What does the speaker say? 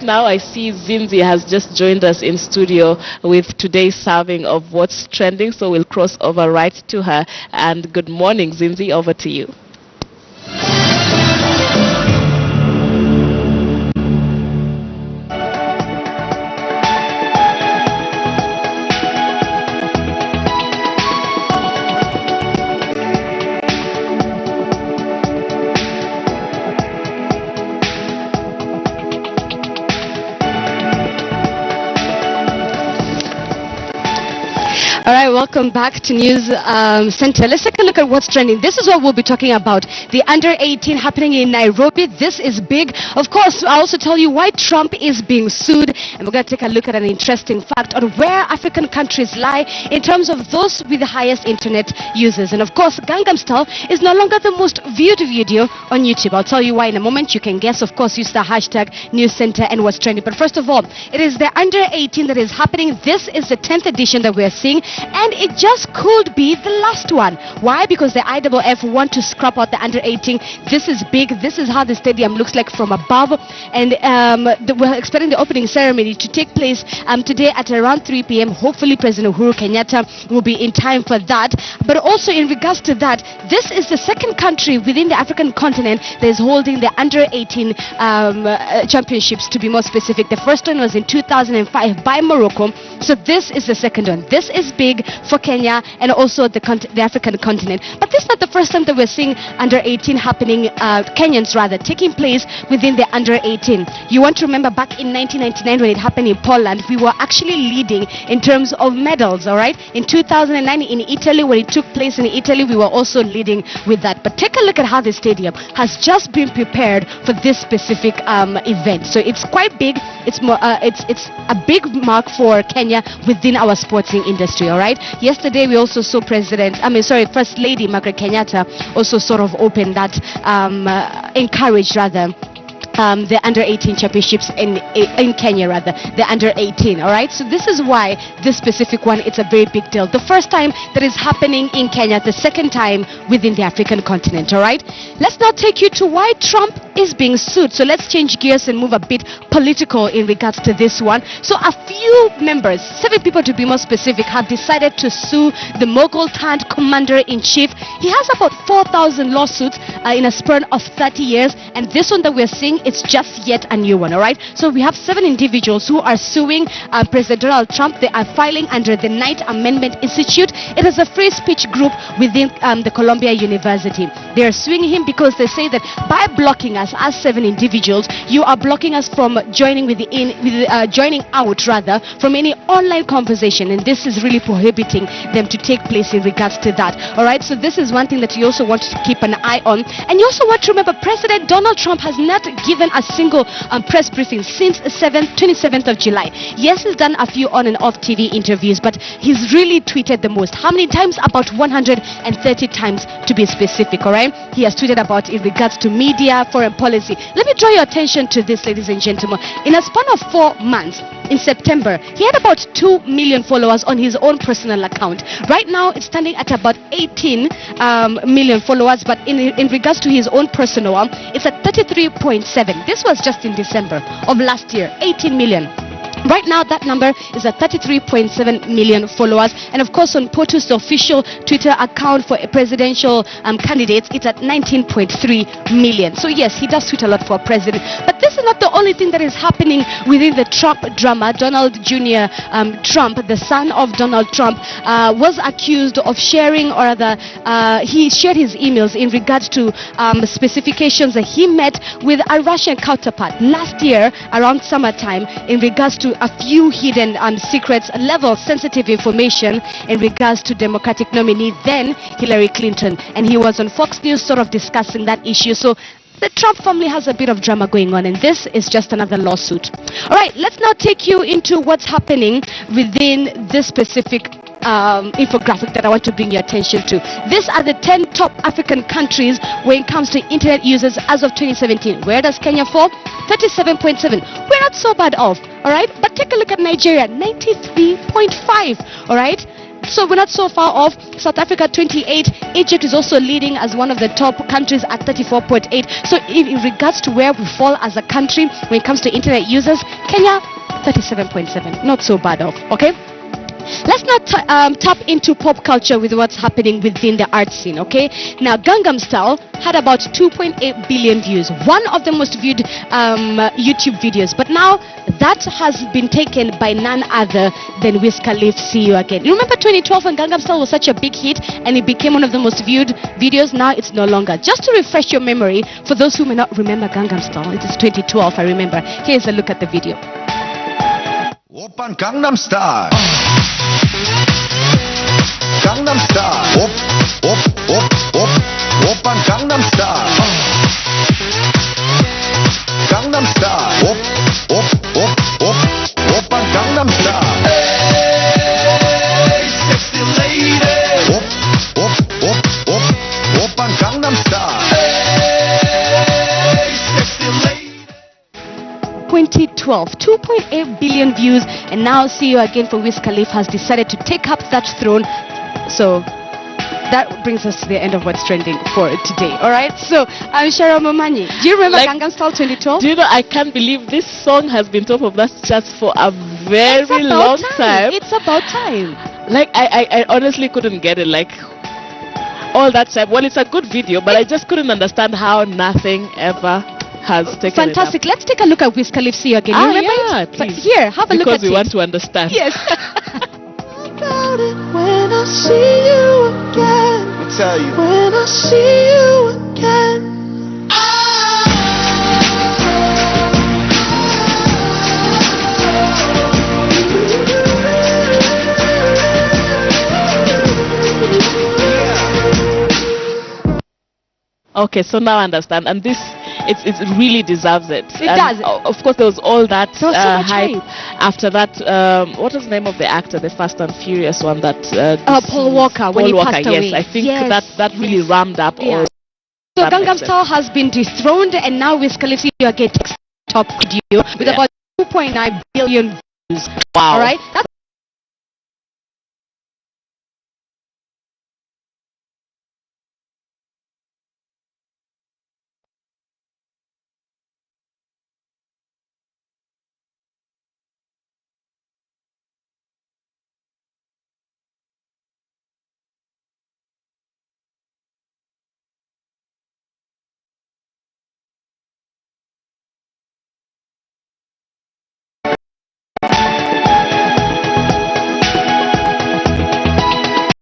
now I see Zinzi has just joined us in studio with today's serving of what's trending. So we'll cross over right to her. And good morning, Zinzi. Over to you. All right, welcome back to News Center. Let's take a look at what's trending. This is what we'll be talking about. The under 18 happening in Nairobi. This is big. Of course, I'll also tell you why Trump is being sued. And we're going to take a look at an interesting fact on where African countries lie in terms of those with the highest internet users. And of course, Gangnam Style is no longer the most viewed video on YouTube. I'll tell you why in a moment. You can guess. Of course, use the hashtag News Center and what's trending. But first of all, it is the under 18 that is happening. This is the 10th edition that we're seeing. And it just could be the last one. Why? Because the IAAF want to scrap out the under 18. This is big. This is how the stadium looks like from above. And we're expecting the opening ceremony to take place today at around 3 p.m. Hopefully, President Uhuru Kenyatta will be in time for that. But also in regards to that, this is the second country within the African continent that is holding the under 18 championships, to be more specific. The first one was in 2005 by Morocco. So this is the second one. This is big for Kenya and also the African continent. But this is not the first time that we're seeing under 18 happening, Kenyans rather, taking place within the under 18. You want to remember back in 1999 when it happened in Poland, we were actually leading in terms of medals, all right? In 2009 in Italy, when it took place in Italy, we were also leading with that. But take a look at how the stadium has just been prepared for this specific event. So it's quite big. It's more, it's a big mark for Kenya within our sporting industry, all right? Yesterday we also saw First Lady Margaret Kenyatta also sort of opened that, encouraged rather, the under 18 championships in Kenya, rather, the under 18. All right, so this is why this specific one, it's a very big deal. The first time that is happening in Kenya, the second time within the African continent. All right, let's now take you to why Trump is being sued. So let's change gears and move a bit political in regards to this one. So a few members, 7 people to be more specific, have decided to sue the Mogul turned commander-in-chief. He has about 4,000 lawsuits in a span of 30 years, and this one that we're seeing, it's just yet a new one. All right, so we have 7 individuals who are suing President Donald Trump. They are filing under the Ninth Amendment Institute. It is a free speech group within the Columbia University. They are suing him because they say that by blocking us as 7 individuals, you are blocking us from joining joining out rather from any online conversation, and this is really prohibiting them to take place in regards to that. All right, so this is one thing that you also want to keep an eye on, and you also want to remember President Donald Trump has not given a single press briefing since 27th of July. Yes, he's done a few on and off TV interviews, but he's really tweeted the most. How many times? About 130 times to be specific. All right, he has tweeted about in regards to media, foreign policy. Let me draw your attention to this, ladies and gentlemen. In a span of 4 months, in September, he had about 2 million followers on his own personal account. Right now, it's standing at about 18 million followers, but in regards to his own personal one, it's at 33.7. This was just in December of last year, 18 million. Right now, that number is at 33.7 million followers. And of course, on POTUS, the official Twitter account for presidential candidates, it's at 19.3 million. So yes, he does tweet a lot for president. But this is not the only thing that is happening within the Trump drama. Donald Jr. Trump, the son of Donald Trump, was accused of sharing, or rather, he shared his emails in regards to specifications that he met with a Russian counterpart last year around summertime in regards to a few hidden secrets, level sensitive information in regards to Democratic nominee then Hillary Clinton, and he was on Fox News sort of discussing that issue. So the Trump family has a bit of drama going on, and this is just another lawsuit. All right, let's now take you into what's happening within this specific infographic that I want to bring your attention to. These are the 10 top African countries when it comes to internet users as of 2017. Where does Kenya fall? 37.7. We're not so bad off, all right? But take a look at Nigeria, 93.5, all right? So we're not so far off. South Africa 28. Egypt is also leading as one of the top countries at 34.8. So in regards to where we fall as a country when it comes to internet users, Kenya 37.7. Not so bad off. Okay. Let's now tap into pop culture with what's happening within the art scene, okay? Now, Gangnam Style had about 2.8 billion views, one of the most viewed YouTube videos. But now, that has been taken by none other than Wiz Khalifa, See You Again. You remember 2012 when Gangnam Style was such a big hit and it became one of the most viewed videos? Now, it's no longer. Just to refresh your memory, for those who may not remember Gangnam Style, it is 2012, I remember. Here's a look at the video. Oppan Gangnam Style. Gangnam Style. Oppan Gangnam Style. Gangnam Style. Oppan Gangnam Style. Hey, sexy lady. Oppan Gangnam Style. Hey, sexy lady. 2012, 2.8 billion views, and now See You Again for Wiz Khalifa has decided to take up that throne. So that brings us to the end of what's trending for today. All right, so I'm Cheryl Momanyi. Do you remember Gangnam Style 2012? Do you know, I can't believe this song has been top of that charts for a very long time. It's about time. Like, I honestly couldn't get it. Like, all that time. Well, it's a good video, but I just couldn't understand how nothing ever has taken Fantastic. it up. Let's take a look at Wiz Khalifa, See You Again. You remember yeah, it? please. Here, have a look at it. Because we want to understand. Yes. About it when I see you again. Let me tell you. When I see you again. Okay, so now I understand. And this, it really deserves it. It And, does. Of course, there was all that There was so much hype. hype. After that, what was the name of the actor, the Fast and Furious one that... Paul Walker, when he Paul Walker, passed yes. away. I think Yes, that really rammed up Yeah. all... So that Gangnam makes sense. Style has been dethroned, and now Wiz Khalifa, See You Again takes top video with Yeah. about 2.9 billion views. Wow. All right, that's